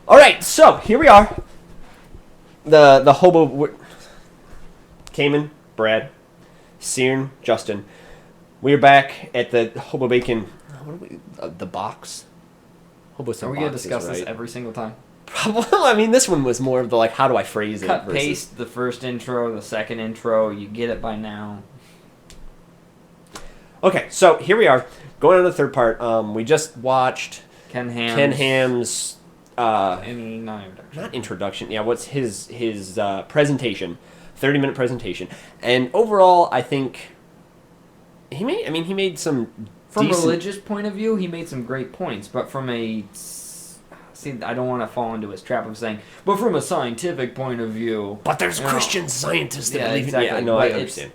All right, so here we are. The hobo... Cayman, Brad, Searin, Justin. We're back at the HoboBacon... What are we... the box? Hobo Are we going to discuss this every single time? Probably. I mean, this one was more of the, like, how do I phrase it? Cut, paste the first intro, the second intro. You get it by now. Okay, so here we are. Going on to the third part. We just watched... Ken Ham's... not introduction. Yeah, what's his presentation, 30-minute presentation, and overall, I think he made some. From a decent... religious point of view, he made some great points, but from a I don't want to fall into his trap of saying, but from a scientific point of view. But there's Christian scientists that believe exactly. in. Yeah, no, I understand.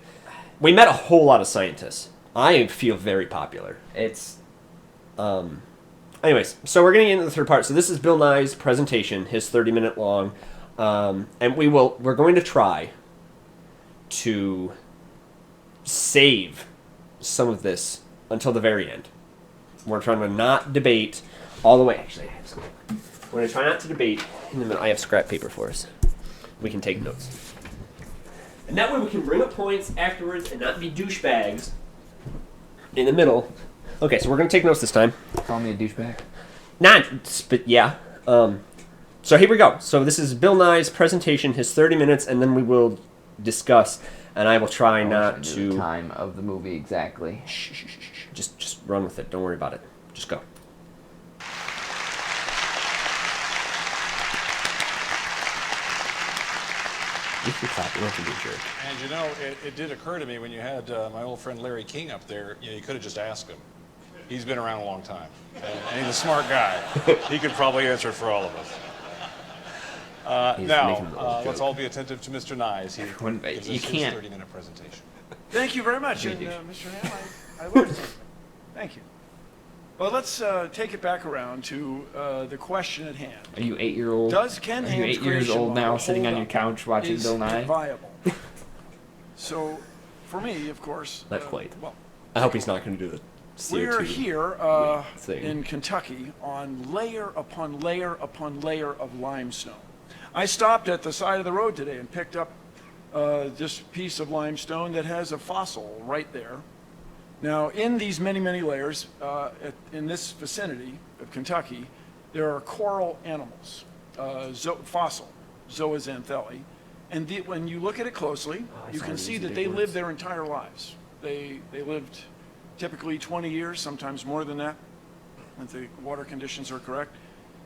We met a whole lot of scientists. I feel very popular. It's. Anyways, so we're getting into the third part. So this is Bill Nye's presentation, his 30-minute long, and we're going to try to save some of this until the very end. We're trying to not debate all the way. Actually, I have some. We're going to try not to debate. In the middle, I have scrap paper for us. We can take notes, and that way we can bring up points afterwards and not be douchebags in the middle. Okay, so we're going to take notes this time. Call me a douchebag. But yeah. So here we go. So this is Bill Nye's presentation, his 30 minutes, and then we will discuss, and I will try not to... the time of the movie exactly. Shh. Just run with it. Don't worry about it. Just go. You can clap. You don't have to be a jerk. And you know, it did occur to me when you had my old friend Larry King up there, you could have just asked him. He's been around a long time, and he's a smart guy. He could probably answer it for all of us. Now, let's all be attentive to Mr. Nye as he gives us his 30-minute presentation. Thank you very much, and Mr. Ham, I learned something. Thank you. Well, let's take it back around to the question at hand. Are you 8-year-old? Does Ken Ham's Are you 8 years old now, sitting on your couch watching Bill Nye? Viable? So, for me, of course. Not quite. Well, I hope he's not going to do the CO2 we're here thing. in Kentucky on layer upon layer upon layer of limestone. I stopped at the side of the road today and picked up this piece of limestone that has a fossil right there. Now, in these many, many layers, in this vicinity of Kentucky, there are coral animals, fossil, zooxanthellae. And when you look at it closely, you can see that they live their entire lives. They lived typically 20 years, sometimes more than that, if the water conditions are correct.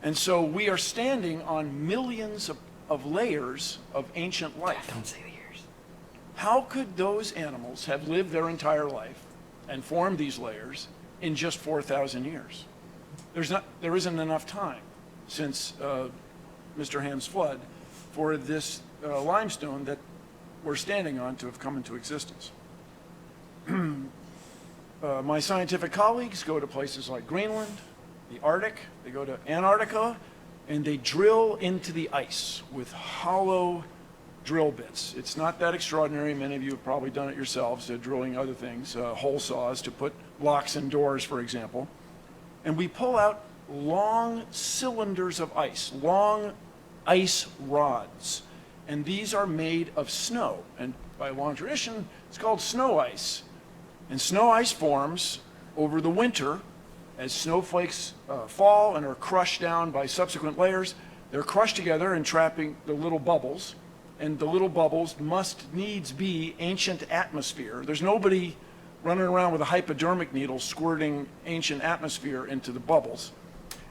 And so we are standing on millions of layers of ancient life. Don't say the years. How could those animals have lived their entire life and formed these layers in just 4,000 years? There isn't enough time since Mr. Ham's flood for this limestone that we're standing on to have come into existence. My scientific colleagues go to places like Greenland, the Arctic, they go to Antarctica, and they drill into the ice with hollow drill bits. It's not that extraordinary. Many of you have probably done it yourselves, drilling other things, hole saws to put locks in doors, for example. And we pull out long cylinders of ice, long ice rods. And these are made of snow. And by long tradition, it's called snow ice. And snow ice forms over the winter as snowflakes fall and are crushed down by subsequent layers. They're crushed together and trapping the little bubbles. And the little bubbles must needs be ancient atmosphere. There's nobody running around with a hypodermic needle squirting ancient atmosphere into the bubbles.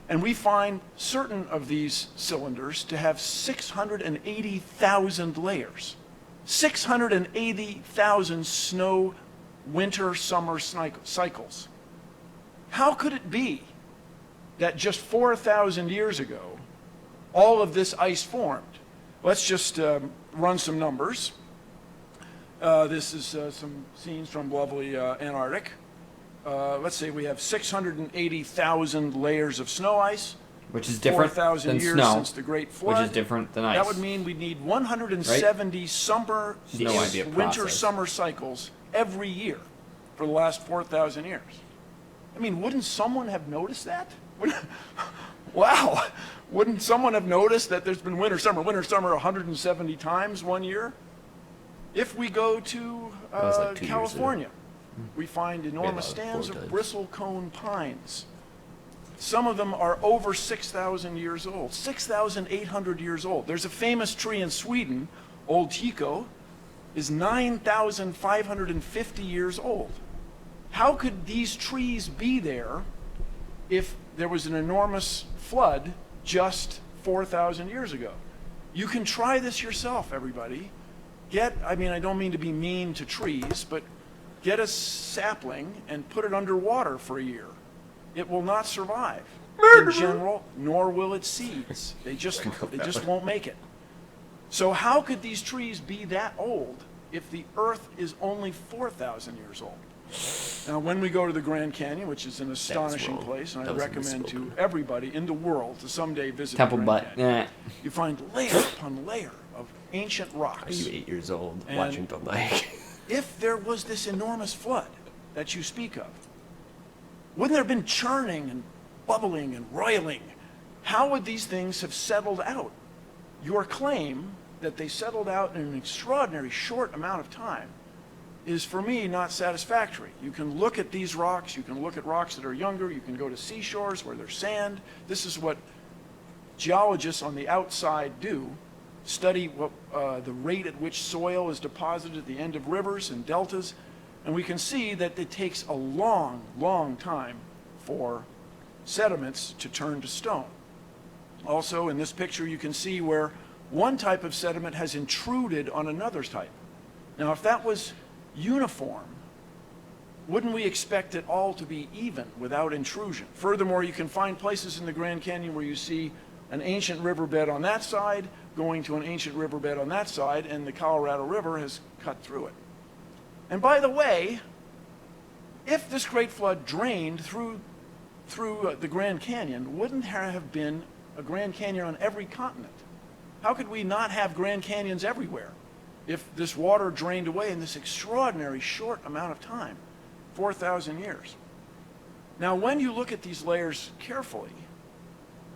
And we find certain of these cylinders to have 680,000 layers. 680,000 snow, winter, summer cycles. How could it be that just 4,000 years ago, all of this ice formed? Let's just run some numbers. This is some scenes from lovely Antarctic. Let's say we have 680,000 layers of snow ice. Which is different 4,000 than years snow, since the Great Flood. which is different than ice. That would mean we'd need 170 winter, summer cycles every year for the last 4,000 years. I mean, wouldn't someone have noticed that? Wow, wouldn't someone have noticed that there's been winter, summer 170 times one year? If we go to was like 2 years ago. California, we find enormous lot of stands four of times. bristlecone pines. Some of them are over 6,000 years old, 6,800 years old. There's a famous tree in Sweden, Old Chico, is 9,550 years old. How could these trees be there if there was an enormous flood just 4,000 years ago? You can try this yourself, everybody. I don't mean to be mean to trees, but get a sapling and put it underwater for a year. It will not survive in general, nor will its seeds. They just won't make it. So how could these trees be that old if the Earth is only 4,000 years old? Now, when we go to the Grand Canyon, which is an astonishing wrong. place, and I That was recommend to misspoken. everybody in the world to someday visit Temple the Butt. Grand Canyon, Yeah. you find layer upon layer of ancient Are rocks. you 8 years old And- watching Bill Nye? If there was this enormous flood that you speak of, wouldn't there have been churning and bubbling and roiling? How would these things have settled out? Your claim that they settled out in an extraordinary short amount of time is, for me, not satisfactory. You can look at these rocks, you can look at rocks that are younger, you can go to seashores where there's sand. This is what geologists on the outside do, study the rate at which soil is deposited at the end of rivers and deltas, and we can see that it takes a long, long time for sediments to turn to stone. Also, in this picture, you can see where one type of sediment has intruded on another type. Now, if that was uniform, wouldn't we expect it all to be even without intrusion? Furthermore, you can find places in the Grand Canyon where you see an ancient riverbed on that side going to an ancient riverbed on that side, and the Colorado River has cut through it. And by the way, if this great flood drained through the Grand Canyon, wouldn't there have been a Grand Canyon on every continent? How could we not have Grand Canyons everywhere if this water drained away in this extraordinary short amount of time, 4,000 years? Now, when you look at these layers carefully,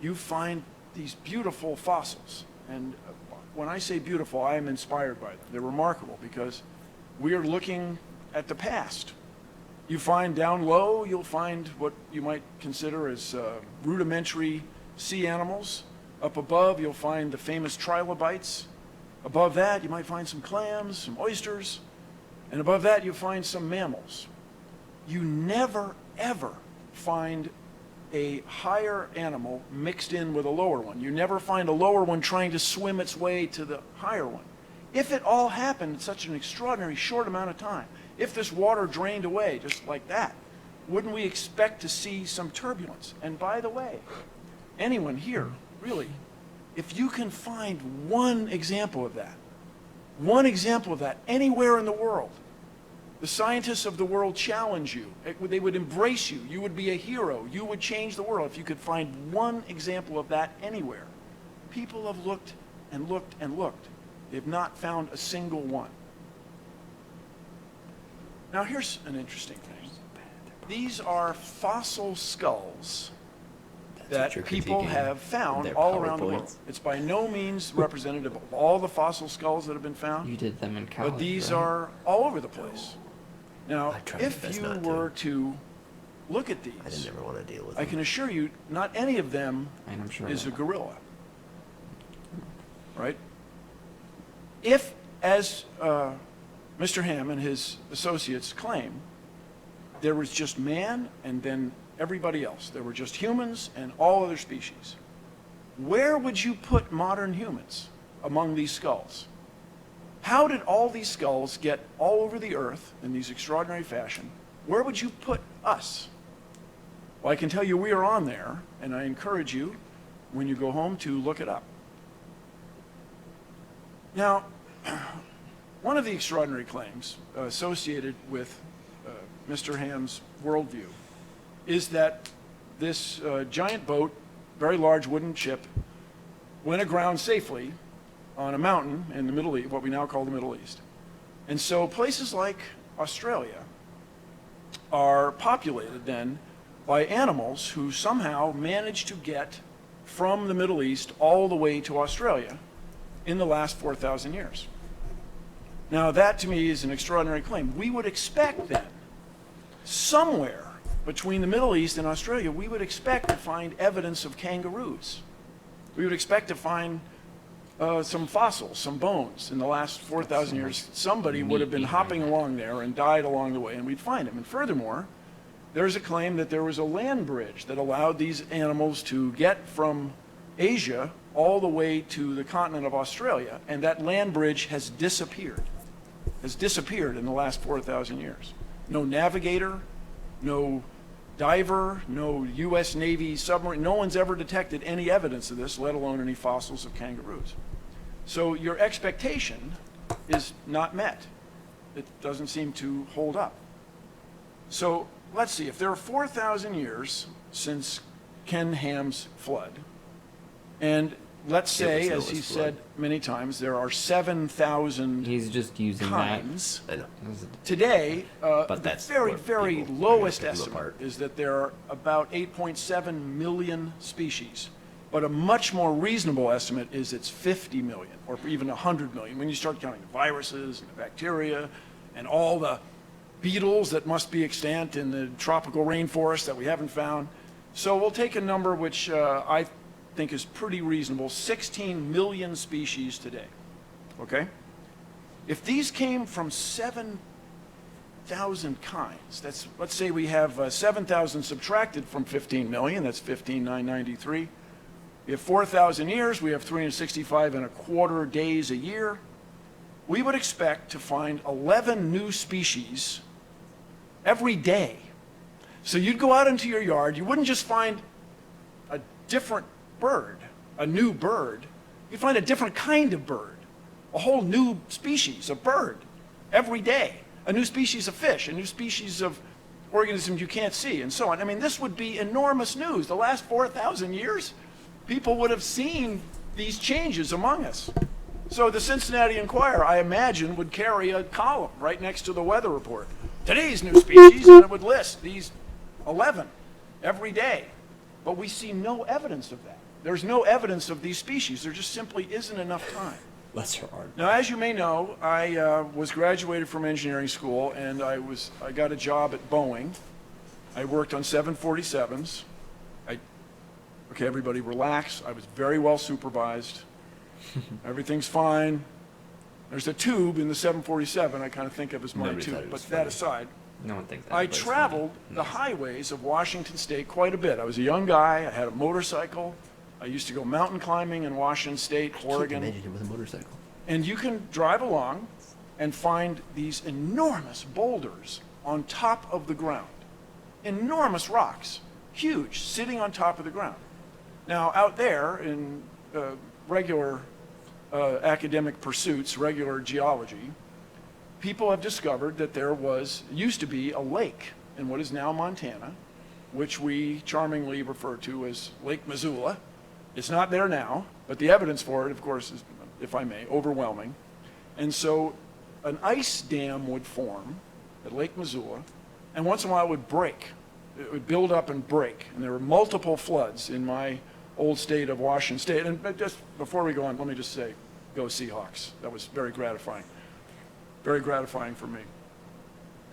you find these beautiful fossils. And when I say beautiful, I am inspired by them. They're remarkable because we are looking at the past. You find down low, you'll find what you might consider as rudimentary sea animals. Up above, you'll find the famous trilobites. Above that, you might find some clams, some oysters. And above that, you'll find some mammals. You never, ever find a higher animal mixed in with a lower one. You never find a lower one trying to swim its way to the higher one. If it all happened in such an extraordinary short amount of time, if this water drained away just like that, wouldn't we expect to see some turbulence? And by the way, anyone here, really, if you can find one example of that anywhere in the world, the scientists of the world challenge you. They would embrace you. You would be a hero. You would change the world if you could find one example of that anywhere. People have looked and looked and looked. They have not found a single one. Now here's an interesting thing. These are fossil skulls that you're people critiquing have found their all around the world. PowerPoints. It's by no means representative of all the fossil skulls that have been found. You did them in college. But these right? are all over the place. Now, I tried my if best you not to. were to look at I didn't these, ever want to deal with I them. can assure you, not any of them And I'm sure is a that- gorilla. Right? If, as Mr. Ham and his associates claim, there was just man and then everybody else, there were just humans and all other species, where would you put modern humans among these skulls? How did all these skulls get all over the earth in these extraordinary fashion? Where would you put us? Well, I can tell you we are on there, and I encourage you, when you go home, to look it up. Now, one of the extraordinary claims associated with Mr. Ham's worldview is that this giant boat, very large wooden ship, went aground safely on a mountain in the Middle East, what we now call the Middle East. And so places like Australia are populated then by animals who somehow managed to get from the Middle East all the way to Australia in the last 4,000 years. Now, that to me is an extraordinary claim. We would expect then, somewhere between the Middle East and Australia, we would expect to find evidence of kangaroos. We would expect to find some fossils, some bones. In the last 4,000 years, somebody would have been hopping along there and died along the way, and we'd find them. And furthermore, there's a claim that there was a land bridge that allowed these animals to get from Asia all the way to the continent of Australia, and that land bridge has disappeared in the last 4,000 years. No navigator, no diver, no U.S. Navy submarine, no one's ever detected any evidence of this, let alone any fossils of kangaroos. So your expectation is not met. It doesn't seem to hold up. So let's see, if there are 4,000 years since Ken Ham's flood, and let's say, as he said many times, there are 7,000 He's just using kinds. I know. Today, But the that's very, where very people lowest pick them estimate apart. is that there are about 8.7 million species. But a much more reasonable estimate is it's 50 million or even 100 million when you start counting the viruses and the bacteria and all the beetles that must be extant in the tropical rainforest that we haven't found. So we'll take a number which I think is pretty reasonable, 16 million species today, okay? If these came from 7,000 kinds, that's, let's say we have 7,000 subtracted from 15 million, that's 15,993. We have 4,000 years, we have 365 and a quarter days a year. We would expect to find 11 new species every day. So you'd go out into your yard, you wouldn't just find a different bird, a new bird, you'd find a different kind of bird, a whole new species of bird every day, a new species of fish, a new species of organisms you can't see, and so on. I mean, this would be enormous news. The last 4,000 years, people would have seen these changes among us. So the Cincinnati Enquirer, I imagine, would carry a column right next to the weather report. Today's new species, and it would list these 11 every day. But we see no evidence of that. There's no evidence of these species. There just simply isn't enough time. Lesser art. Now, as you may know, I was graduated from engineering school, and I got a job at Boeing. I worked on 747s. Okay, everybody relax. I was very well supervised. Everything's fine. There's a tube in the 747 I kind of think of as my Nobody thought tube, it but was that funny. aside, No one thinks that. I traveled the highways of Washington State quite a bit. I was a young guy. I had a motorcycle. I used to go mountain climbing in Washington State, Oregon. Imagine him with a motorcycle. And you can drive along and find these enormous boulders on top of the ground. Enormous rocks, huge, sitting on top of the ground. Now, out there in regular academic pursuits, regular geology, people have discovered that there used to be a lake in what is now Montana, which we charmingly refer to as Lake Missoula. It's not there now, but the evidence for it, of course, is, if I may, overwhelming. And so an ice dam would form at Lake Missoula, and once in a while it would break. It would build up and break. And there were multiple floods in my old state of Washington State. And just before we go on, let me just say, go Seahawks. That was very gratifying. Very gratifying for me.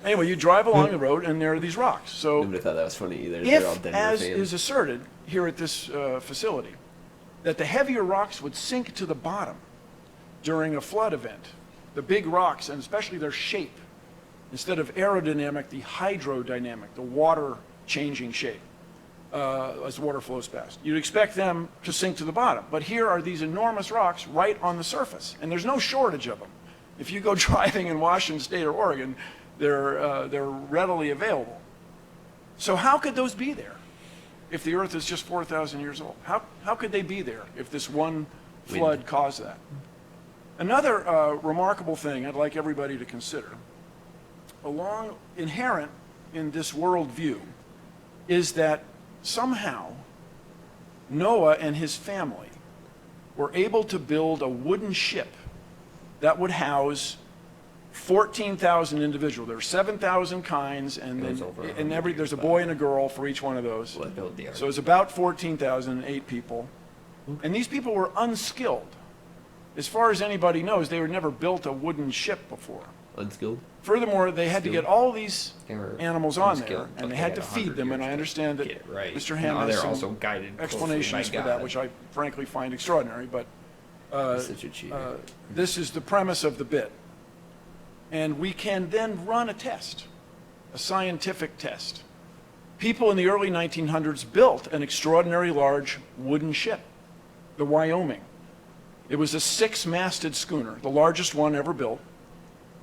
Anyway, you drive along the road, and there are these rocks. So Nobody thought that was funny either. They're all if, Denver as fans. is asserted here at this facility, that the heavier rocks would sink to the bottom during a flood event, the big rocks, and especially their shape, instead of aerodynamic, the hydrodynamic, the water-changing shape as water flows past. You'd expect them to sink to the bottom. But here are these enormous rocks right on the surface, and there's no shortage of them. If you go driving in Washington State or Oregon, they're readily available. So how could those be there if the Earth is just 4,000 years old? How could they be there if this one flood caused that? Another remarkable thing I'd like everybody to consider, inherent in this worldview, is that somehow Noah and his family were able to build a wooden ship that would house 14,000 individuals. There are 7,000 kinds, and then there's a boy and a girl for each one of those. Build the ark. So it's about 14,008 people. And these people were unskilled. As far as anybody knows, they were never built a wooden ship before. Unskilled. Furthermore, they had to get all these They were animals on there, unskilled, but and they they had had to feed 100 them, and years I to understand that get it right. Mr. Ham Now has they're some also guided closely explanations by for that, God. which I frankly find extraordinary, but He's such a cheater. this is the premise of the bit. And we can then run a test, a scientific test. People in the early 1900s built an extraordinary large wooden ship, the Wyoming. It was a 6-masted schooner, the largest one ever built.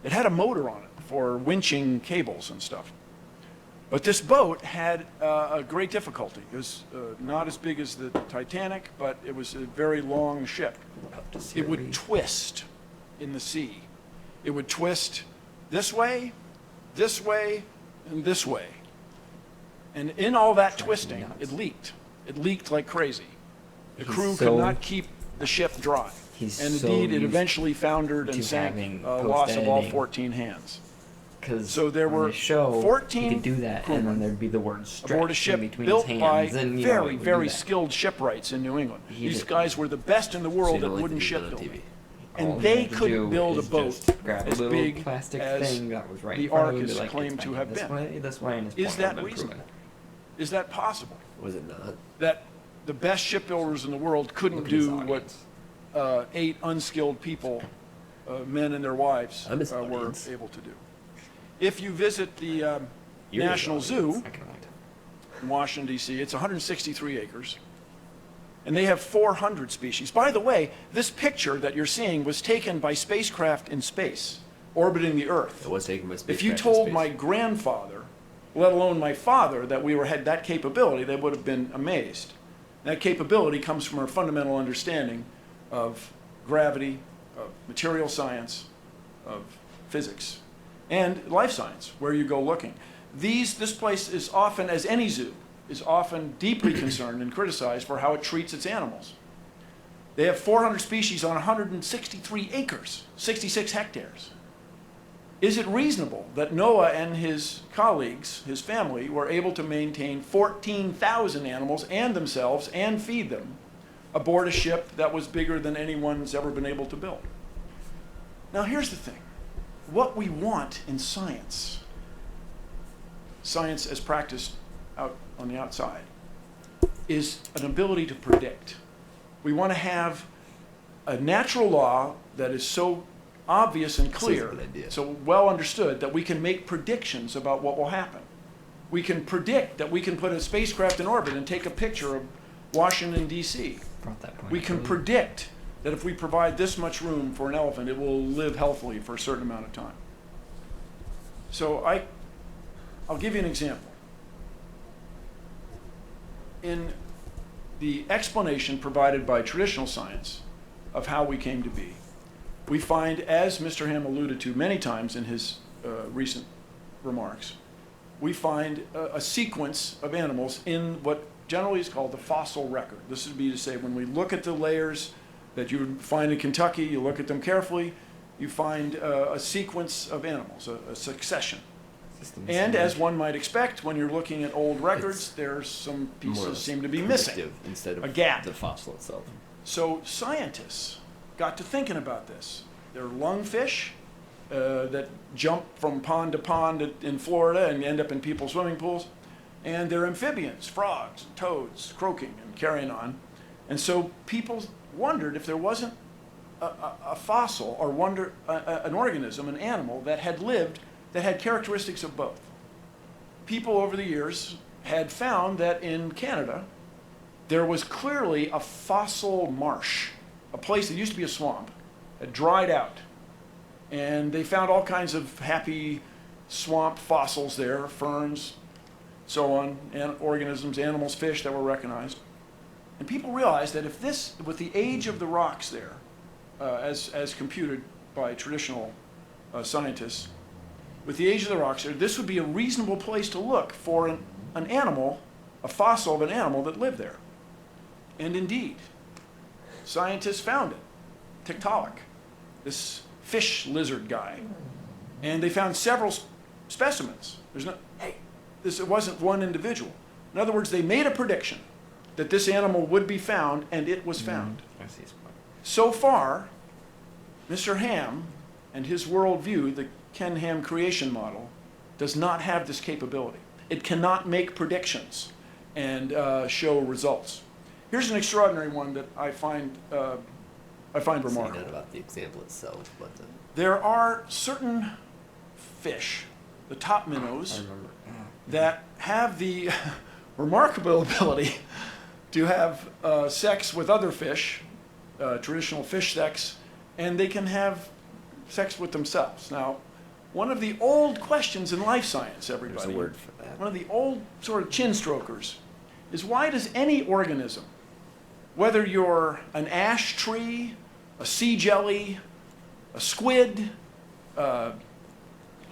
It had a motor on it for winching cables and stuff. But this boat had a great difficulty. It was not as big as the Titanic, but it was a very long ship. It would twist in the sea. It would twist this way, and this way. And in all that twisting, it leaked. It leaked like crazy. The crew could not keep the ship dry. And indeed, it eventually foundered and sank, loss of all 14 hands. So there were 14 he could do that, crewmen and then there'd be the word aboard a stretch ship in between built his by hands, and very, would very do that. skilled shipwrights in New England. He These did- guys were the best in the world at wooden shipbuilding. And they couldn't build a boat grab a as little big plastic as thing that was right the in front Ark of him, is be like, claimed "It's to fine, have this been. way, this way, and his Is point that would have been reasonable? proven. Is that possible? Was it not? That the best shipbuilders in the world couldn't Look at his do what audience. 8 unskilled people, men and their wives, I'm his were audience. able to do? If you visit the You're his National Zoo I can wait. in Washington, D.C., it's 163 acres, and they have 400 species. By the way, this picture that you're seeing was taken by spacecraft in space, orbiting the Earth. It was taken by space. If you told my grandfather, let alone my father, that we had that capability, they would have been amazed. That capability comes from our fundamental understanding of gravity, of material science, of physics, and life science, where you go looking. This place is often, as any zoo, is often deeply concerned and criticized for how it treats its animals. They have 400 species on 163 acres, 66 hectares. Is it reasonable that Noah and his colleagues, his family, were able to maintain 14,000 animals and themselves and feed them aboard a ship that was bigger than anyone's ever been able to build? Now here's the thing. What we want in science, science as practiced out on the outside, is an ability to predict. We want to have a natural law that is so obvious and clear, Sounds like a good idea. so well understood, that we can make predictions about what will happen. We can predict that we can put a spacecraft in orbit and take a picture of Washington, D.C. Brought that point We up can earlier. predict that if we provide this much room for an elephant, it will live healthily for a certain amount of time. So I'll give you an example. In the explanation provided by traditional science of how we came to be, we find, as Mr. Ham alluded to many times in his recent remarks, we find a sequence of animals in what generally is called the fossil record. This would be to say, when we look at the layers that you would find in Kentucky, you look at them carefully, you find a sequence of animals, a succession. And as one might expect, when you're looking at old records, there's some pieces seem to be missing, predictive instead of a gap. the fossil itself. So scientists got to thinking about this. There are lungfish that jump from pond to pond in Florida and end up in people's swimming pools. And there are amphibians, frogs, toads, croaking and carrying on. And so people wondered if there wasn't a fossil or an organism, an animal that had lived, that had characteristics of both. People over the years had found that in Canada, there was clearly a fossil marsh, a place that used to be a swamp, had dried out. And they found all kinds of happy swamp fossils there, ferns, so on, and organisms, animals, fish that were recognized. And people realized that if this, with the age of the rocks there, as computed by traditional scientists, with the age of the rocks there, this would be a reasonable place to look for an animal, a fossil of an animal that lived there. And indeed, scientists found it, Tiktaalik, this fish lizard guy. And they found several specimens. It wasn't one individual. In other words, they made a prediction that this animal would be found, and it was found. I see his point. So far, Mr. Ham and his worldview, the Ken Ham creation model, does not have this capability. It cannot make predictions and show results. Here's an extraordinary one that I find remarkable. Not about the example itself, but There are certain fish, the top minnows, I remember. that have the remarkable ability to have sex with other fish, traditional fish sex, and they can have sex with themselves. Now, one of the old questions in life science, everybody, there's a word for that. one of the old sort of chin strokers, is why does any organism, whether you're an ash tree, a sea jelly, a squid, a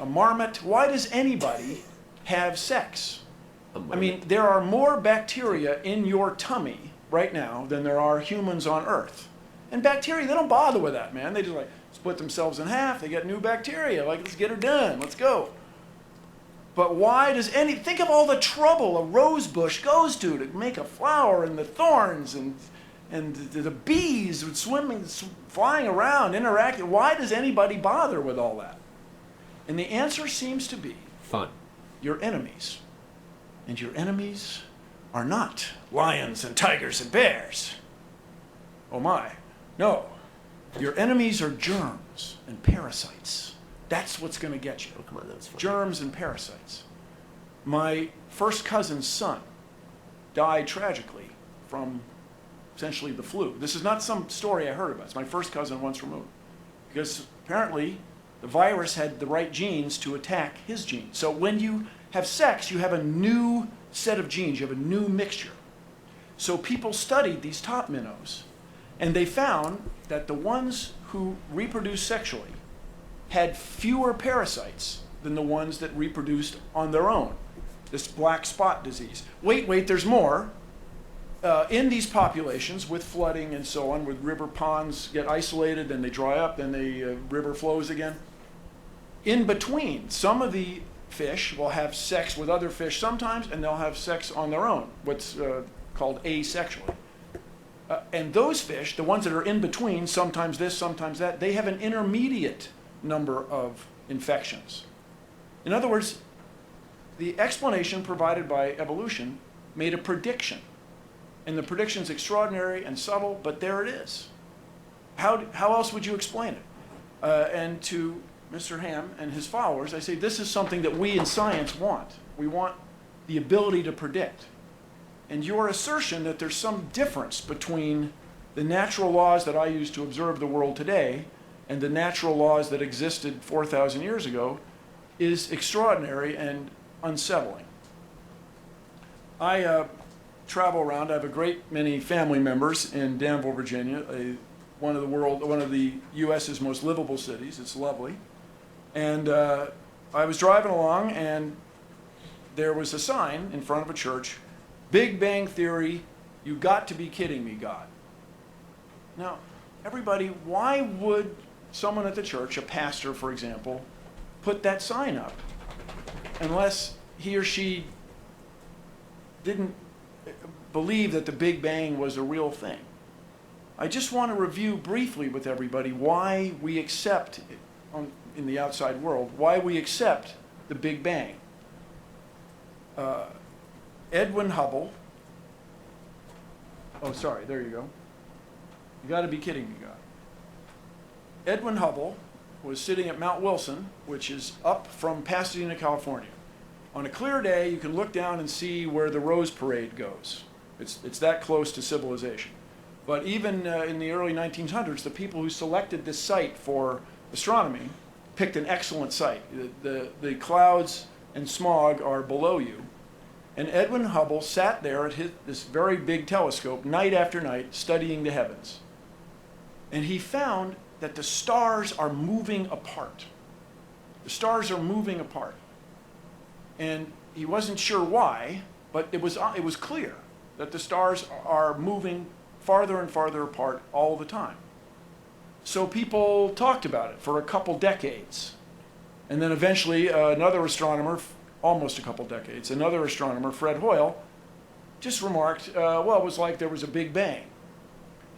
marmot, why does anybody have sex? I mean, there are more bacteria in your tummy right now than there are humans on Earth. And bacteria, they don't bother with that, man. They just like split themselves in half. They get new bacteria. Like, let's get her done. Let's go. But why does think of all the trouble a rose bush goes to make a flower, and the thorns and the bees swimming, flying around, interacting. Why does anybody bother with all that? And the answer seems to be Fun. your enemies. And your enemies are not lions and tigers and bears. Oh my. No. Your enemies are germs and parasites. That's what's going to get you. Oh, come on, that was fun. Germs and parasites. My first cousin's son died tragically from essentially the flu. This is not some story I heard about. It's my first cousin once removed. Because apparently the virus had the right genes to attack his genes. So when you have sex, you have a new set of genes. You have a new mixture. So people studied these top minnows, and they found that the ones who reproduced sexually had fewer parasites than the ones that reproduced on their own. This black spot disease. Wait, there's more. In these populations, with flooding and so on, with river ponds get isolated, then they dry up, then the river flows again. In between, some of the fish will have sex with other fish sometimes, and they'll have sex on their own, what's called asexually. And those fish, the ones that are in between, sometimes this, sometimes that, they have an intermediate number of infections. In other words, the explanation provided by evolution made a prediction. And the prediction's extraordinary and subtle, but there it is. How else would you explain it? And to Mr. Ham and his followers, I say this is something that we in science want. We want the ability to predict. And your assertion that there's some difference between the natural laws that I use to observe the world today and the natural laws that existed 4,000 years ago is extraordinary and unsettling. I travel around. I have a great many family members in Danville, Virginia, one of the U.S.'s most livable cities. It's lovely. And I was driving along, and there was a sign in front of a church, Big Bang Theory, you got to be kidding me, God. Now, everybody, why would someone at the church, a pastor, for example, put that sign up unless he or she didn't believe that the Big Bang was a real thing? I just want to review briefly with everybody why we accept, in the outside world, why we accept the Big Bang. Edwin Hubble, oh sorry, there you go. You got to be kidding me, God. Edwin Hubble was sitting at Mount Wilson, which is up from Pasadena, California. On a clear day, you can look down and see where the Rose Parade goes. It's that close to civilization. But even in the early 1900s, the people who selected this site for astronomy picked an excellent site. The clouds and smog are below you. And Edwin Hubble sat there at this very big telescope night after night studying the heavens. And he found that the stars are moving apart. The stars are moving apart. And he wasn't sure why, but it was clear that the stars are moving farther and farther apart all the time. So people talked about it for a couple decades. And then eventually another astronomer, almost a couple decades, another astronomer, Fred Hoyle, just remarked, well, it was like there was a big bang.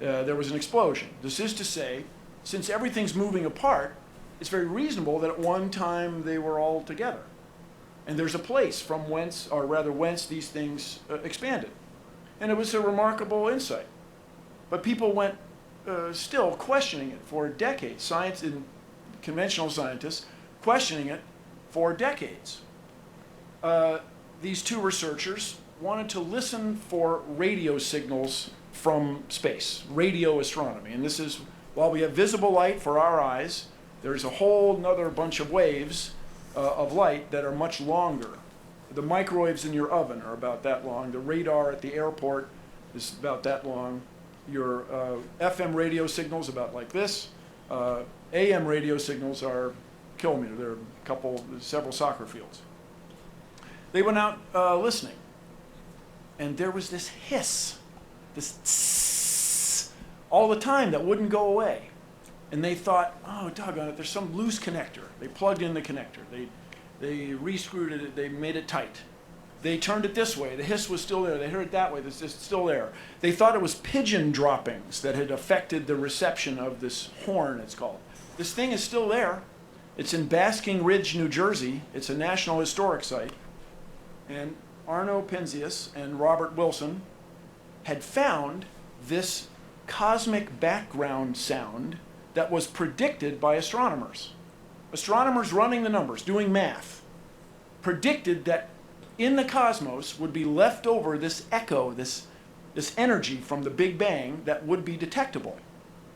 There was an explosion. This is to say, since everything's moving apart, it's very reasonable that at one time they were all together. And there's a place from whence, or rather whence, these things expanded. And it was a remarkable insight. But people went still questioning it for decades. Science and conventional scientists questioning it for decades. These two researchers wanted to listen for radio signals from space, radio astronomy. And this is, while we have visible light for our eyes, there's a whole other bunch of waves of light that are much longer. The microwaves in your oven are about that long. The radar at the airport is about that long. Your FM radio signals about like this. AM radio signals are kilometer. They're several soccer fields. They went out listening, and there was this hiss, this tss, all the time that wouldn't go away. And they thought, oh, doggone it, there's some loose connector. They plugged in the connector. They re-screwed it. They made it tight. They turned it this way. The hiss was still there. They heard it that way. It's just still there. They thought it was pigeon droppings that had affected the reception of this horn, it's called. This thing is still there. It's in Basking Ridge, New Jersey. It's a National Historic Site. And Arno Penzias and Robert Wilson had found this cosmic background sound that was predicted by astronomers. Astronomers running the numbers, doing math, predicted that in the cosmos would be left over this echo, this energy from the Big Bang that would be detectable.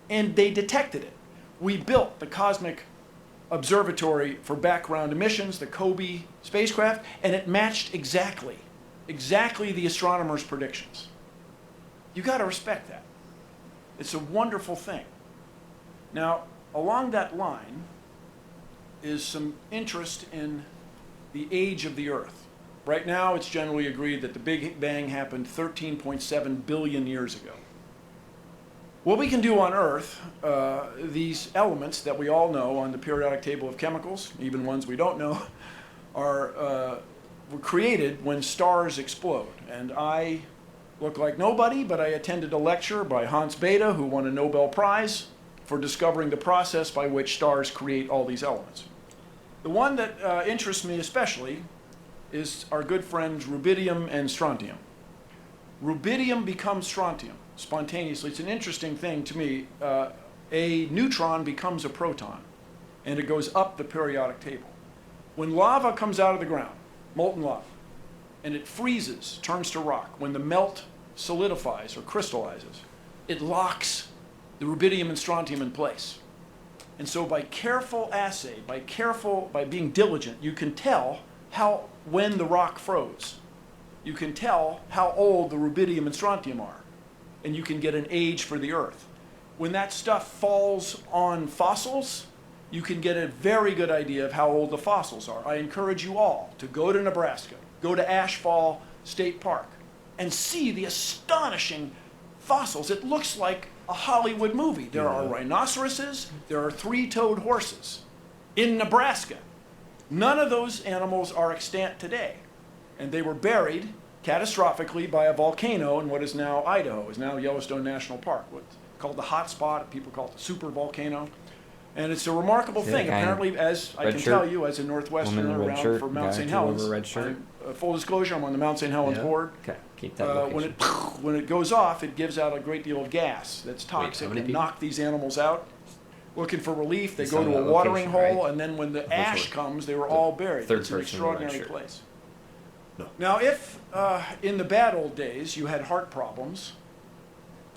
And they detected it. We built the Cosmic Observatory for Background Emissions, the COBE spacecraft, and it matched exactly the astronomers' predictions. You got to respect that. It's a wonderful thing. Now, along that line is some interest in the age of the Earth. Right now, it's generally agreed that the Big Bang happened 13.7 billion years ago. What we can do on Earth, these elements that we all know on the periodic table of chemicals, even ones we don't know, were created when stars explode. And I look like nobody, but I attended a lecture by Hans Bethe, who won a Nobel Prize for discovering the process by which stars create all these elements. The one that interests me especially is our good friends rubidium and strontium. Rubidium becomes strontium spontaneously. It's an interesting thing to me. A neutron becomes a proton, and it goes up the periodic table. When lava comes out of the ground, molten lava, and it freezes, turns to rock, when the melt solidifies or crystallizes, it locks the rubidium and strontium in place. And so by careful assay, by being diligent, you can tell when the rock froze. You can tell how old the rubidium and strontium are, and you can get an age for the Earth. When that stuff falls on fossils, you can get a very good idea of how old the fossils are. I encourage you all to go to Nebraska, go to Ashfall State Park, and see the astonishing fossils. It looks like a Hollywood movie. There are rhinoceroses, there are three-toed horses in Nebraska. None of those animals are extant today, and they were buried catastrophically by a volcano in what is now Idaho, is now Yellowstone National Park, what's called the hot spot. People call it the super volcano. And it's a remarkable thing. Apparently, as I can tell you, as a Northwesterner around for Mount St. Helens, full disclosure, I'm on the Mount St. Helens board. Okay, keep that location. When it goes off, it gives out a great deal of gas that's toxic and knock these animals out. Looking for relief, they go to a watering hole, and then when the ash comes, they were all buried. It's an extraordinary place. No. Now, if in the bad old days you had heart problems,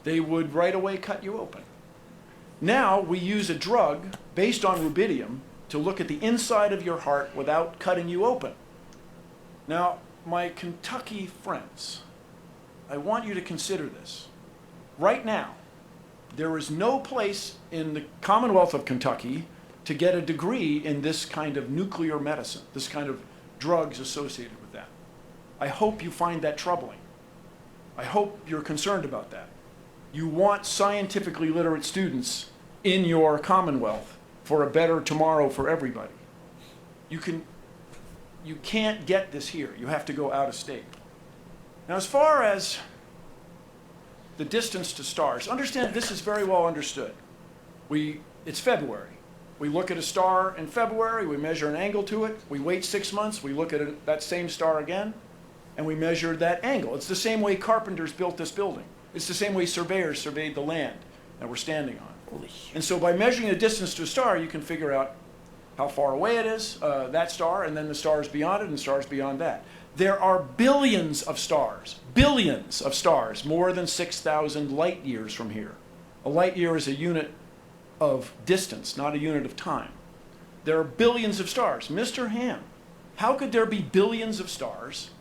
they would right away cut you open. Now we use a drug based on rubidium to look at the inside of your heart without cutting you open. Now, my Kentucky friends, I want you to consider this. Right now, there is no place in the Commonwealth of Kentucky to get a degree in this kind of nuclear medicine, this kind of drugs associated with that. I hope you find that troubling. I hope you're concerned about that. You want scientifically literate students in your Commonwealth for a better tomorrow for everybody. You can't get this here. You have to go out of state. Now, as far as the distance to stars, understand this is very well understood. It's February. We look at a star in February, we measure an angle to it, we wait 6 months, we look at that same star again, and we measure that angle. It's the same way carpenters built this building. It's the same way surveyors surveyed the land that we're standing on. And so by measuring the distance to a star, you can figure out how far away it is, that star, and then the stars beyond it and the stars beyond that. There are billions of stars, more than 6,000 light years from here. A light year is a unit of distance, not a unit of time. There are billions of stars. Mr. Ham, how could there be billions of stars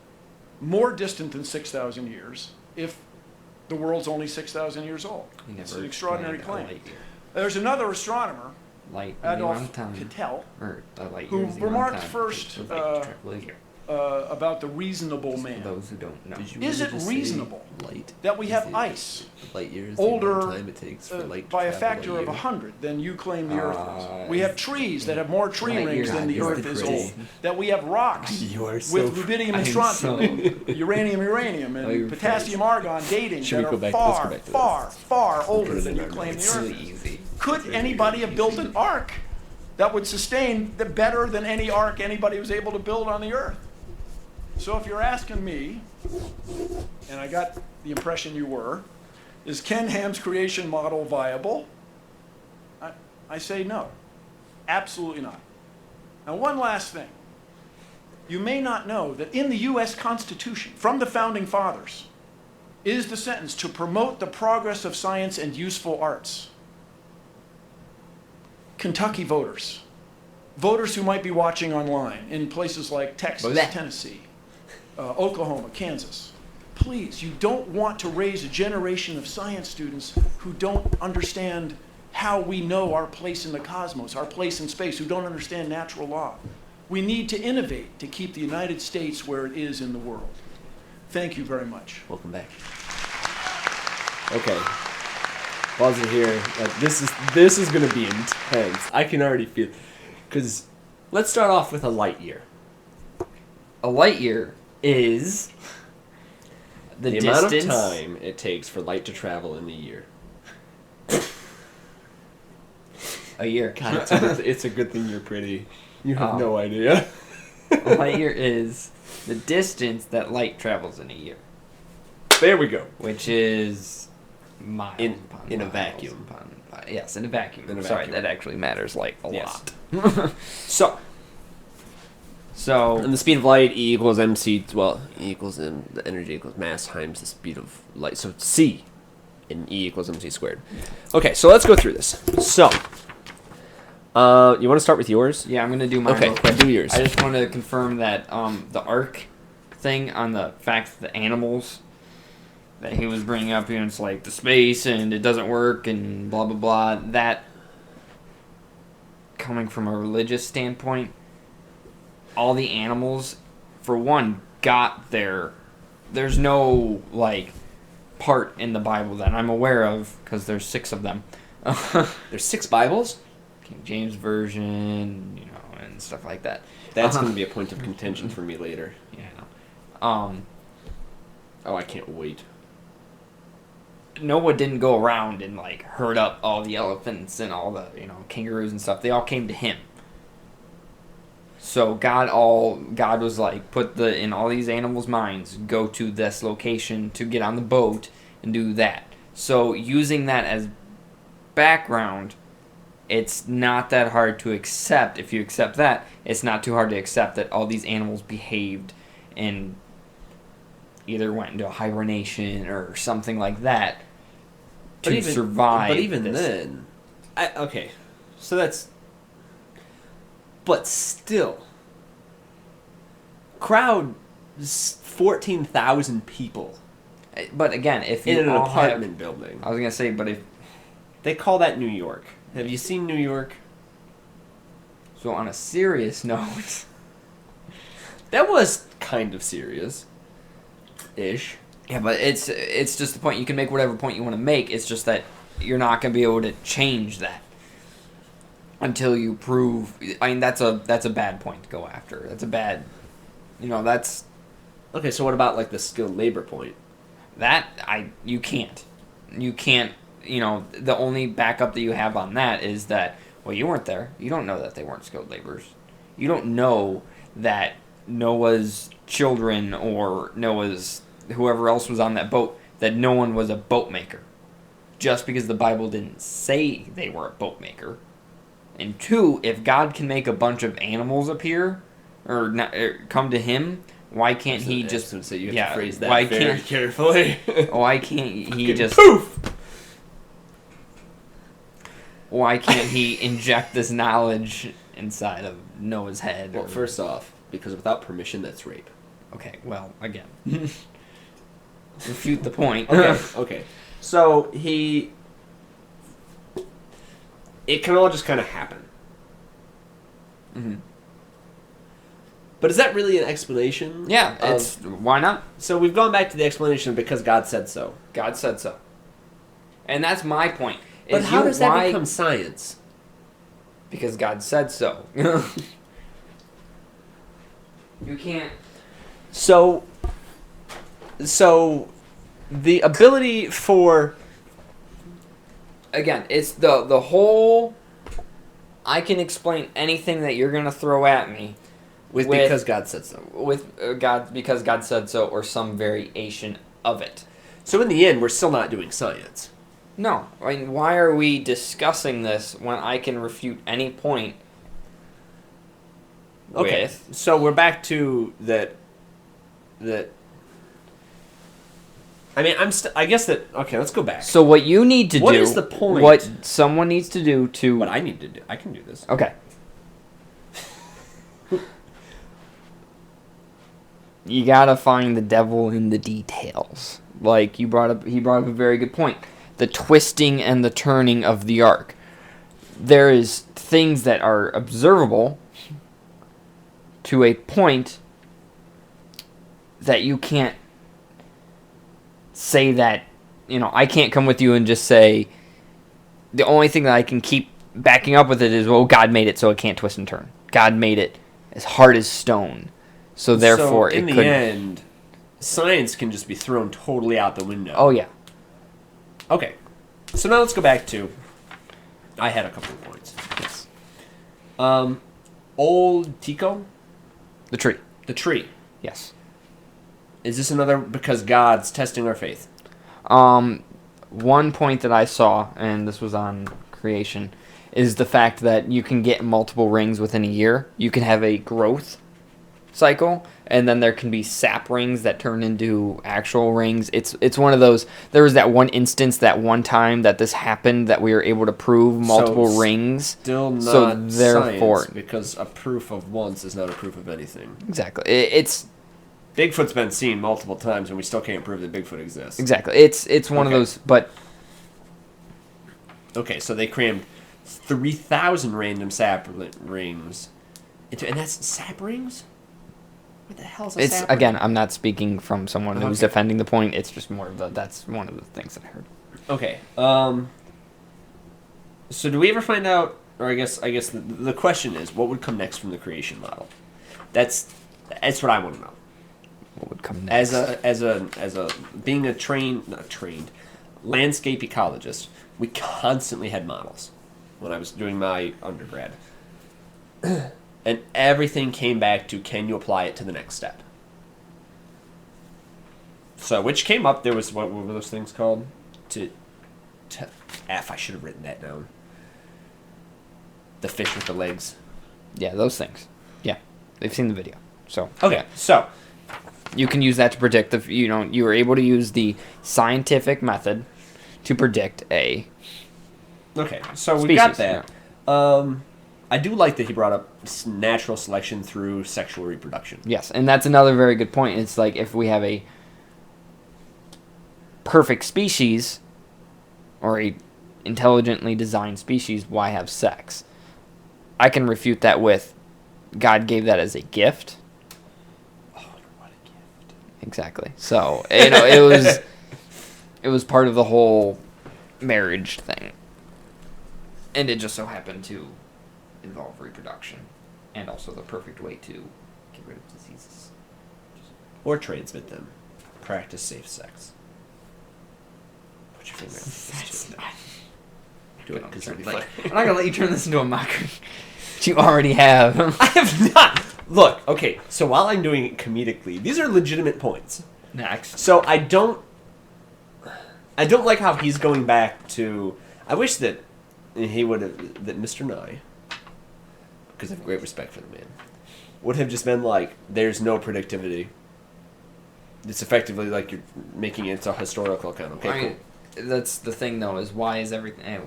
more distant than 6,000 years if the world's only 6,000 years old? It's an extraordinary claim. There's another astronomer, Adolf Kittel, who remarked first about the reasonable man. For those who don't know. Is it reasonable that we have ice older by a factor of 100 than you claim the Earth is? We have trees that have more tree rings than the Earth is old. That we have rocks with rubidium and strontium, uranium, and potassium argon dating that are far older than you claim the Earth is. Could anybody have built an ark that would sustain better than any ark anybody was able to build on the Earth? So if you're asking me, and I got the impression you were, is Ken Ham's creation model viable? I say no. Absolutely not. Now, one last thing. You may not know that in the U.S. Constitution, from the Founding Fathers, is the sentence to promote the progress of science and useful arts. Kentucky voters who might be watching online in places like Texas, Tennessee, Oklahoma, Kansas. Please, you don't want to raise a generation of science students who don't understand how we know our place in the cosmos, our place in space, who don't understand natural law. We need to innovate to keep the United States where it is in the world. Thank you very much. Welcome back. Okay. Pause it here. This is going to be intense. I can already feel it. Because let's start off with a light year. A light year is the distance, amount of time it takes for light to travel in a year. A year. God, it's a good thing you're pretty. You have no idea. A light year is the distance that light travels in a year. There we go. Which is miles in a vacuum. Yes, in a vacuum. Sorry, that actually matters like a lot. So, and the speed of light, E equals mc, E equals the energy equals mass times the speed of light. So C in E equals mc squared. Okay, so let's go through this. So, you want to start with yours? Yeah, I'm going to do mine real quick. Do yours. I just want to confirm that the arc thing on the fact that the animals that he was bringing up here, it's like the space and it doesn't work and blah, blah, blah, that coming from a religious standpoint, all the animals, for one, got there's no, part in the Bible that I'm aware of, because there's 6 of them. There's 6 Bibles? King James Version, and stuff like that. That's going to be a point of contention for me later. Yeah, I know. Oh, I can't wait. Noah didn't go around and, herd up all the elephants and all the, kangaroos and stuff. They all came to him. So God was put in all these animals' minds, go to this location to get on the boat and do that. So using that as background, it's not that hard to accept. If you accept that, it's not too hard to accept that all these animals behaved and either went into hibernation or something like that to survive. But even then, okay, so that's. But still, crowd 14,000 people. But again, if you in an apartment building, I was gonna say, but if they call that New York. Have you seen New York? So on a serious note, that was kind of serious. Ish. Yeah, but it's just the point. You can make whatever point you want to make. It's just that you're not going to be able to change that until you prove. I mean, that's a bad point to go after. That's a bad. That's Okay, so what about like the skilled labor point? You can't. You can't, the only backup that you have on that is that, well, you weren't there. You don't know that they weren't skilled laborers. You don't know that Noah's children or Noah's whoever else was on that boat, that no one was a boat maker. Just because the Bible didn't say they were a boat maker. And two, if God can make a bunch of animals appear or come to him, why can't he just... So you have to phrase that why very can't, carefully. Why can't he just... Poof! Why can't he inject this knowledge inside of Noah's head? Well, first off, because without permission, that's rape. Okay, well, again. Refute the point. Okay. So it can all just kind of happen. Mm-hmm. But is that really an explanation? Yeah, why not? So we've gone back to the explanation because God said so. God said so. And that's my point. But how does that become science? Because God said so. You can't... So the ability for... Again, it's the whole... I can explain anything that you're going to throw at me. With because God said so. Because God said so, or some variation of it. So in the end, we're still not doing science. No. I mean, why are we discussing this when I can refute any point? Okay. So we're back to that. I mean, I guess that. Okay, let's go back. So what you need to do. What is the point? What someone needs to do to. What I need to do. I can do this. Okay. You gotta find the devil in the details. Like he brought up a very good point. The twisting and the turning of the ark. There is things that are observable to a point that you can't say that, I can't come with you and just say the only thing that I can keep backing up with it is, well, God made it so it can't twist and turn. God made it as hard as stone. So therefore, in the end, science can just be thrown totally out the window. Oh yeah. Okay, so now let's go back to. I had a couple of points. Yes. Old Tico. The tree. The tree. Yes. Is this another because God's testing our faith? One point that I saw, and this was on creation, is the fact that you can get multiple rings within a year. You can have a growth cycle, and then there can be sap rings that turn into actual rings. It's one of those. There was that one instance, that one time that this happened, that we were able to prove multiple rings. Still not so therefore, science, because a proof of once is not a proof of anything. Exactly. It's Bigfoot's been seen multiple times, and we still can't prove that Bigfoot exists. exactly. It's one of those. But okay, so they crammed 3,000 random sap rings into, and that's sap rings. What the hell is a it's sap again, ring? I'm not speaking from someone who's defending the point. It's just more of that's one of the things that I heard. Okay. So do we ever find out, or I guess the question is, what would come next from the creation model? That's what I want to know. What would come next? As a being not trained landscape ecologist, we constantly had models when I was doing my undergrad. And everything came back to, can you apply it to the next step? So, which came up, there was, what were those things called? I should have written that down. The fish with the legs. Yeah, those things. Yeah, they've seen the video. So okay, so you can use that to predict you were able to use the scientific method to predict a. Okay, so species, we got that. Yeah. I do like that he brought up natural selection through sexual reproduction. Yes, and that's another very good point. It's like if we have a perfect species or a intelligently designed species, why have sex? I can refute that with God gave that as a gift. Oh, what a gift. Exactly. So, it was part of the whole marriage thing. And it just so happened to involve reproduction, and also the perfect way to get rid of diseases. or transmit them. Practice safe sex. Put your finger on it. Do it because it'll be fun. I'm not gonna let you turn this into a mockery. But you already have. I have not. Look, okay, so while I'm doing it comedically, these are legitimate points. Next. So I don't like how he's going back to. I wish that he would have, that Mr. Nye, because I have great respect for the man, would have just been like, there's no predictivity. It's effectively like you're making it a historical account. Okay, cool. That's the thing, though, is why is everything...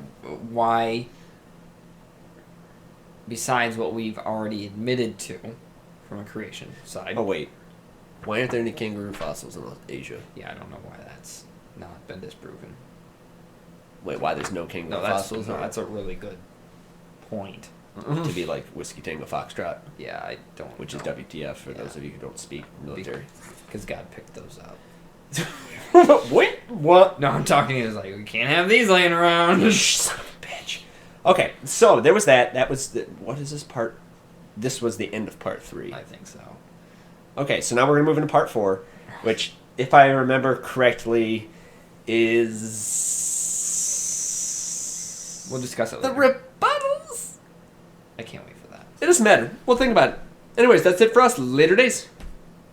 Why, besides what we've already admitted to from a creation side... Oh, wait. Why aren't there any kangaroo fossils in Asia? Yeah, I don't know why that's not been disproven. Wait, why there's no kangaroo No, fossils? that's a really good point. To be like Whiskey Tango Foxtrot, Yeah, I don't which know. is WTF for those of you who don't speak military. Because God picked those up. Wait, what? No, I'm talking to you. It's like, we can't have these laying around. Son of a bitch. Okay, so there was that. That was the, what is this part? This was the end of part 3. I think so. Okay, so now we're gonna move into part 4, which, if I remember correctly, is We'll discuss it the later. rebuttals. I can't wait for that. It doesn't matter. We'll think about it. Anyways, that's it for us. Later days.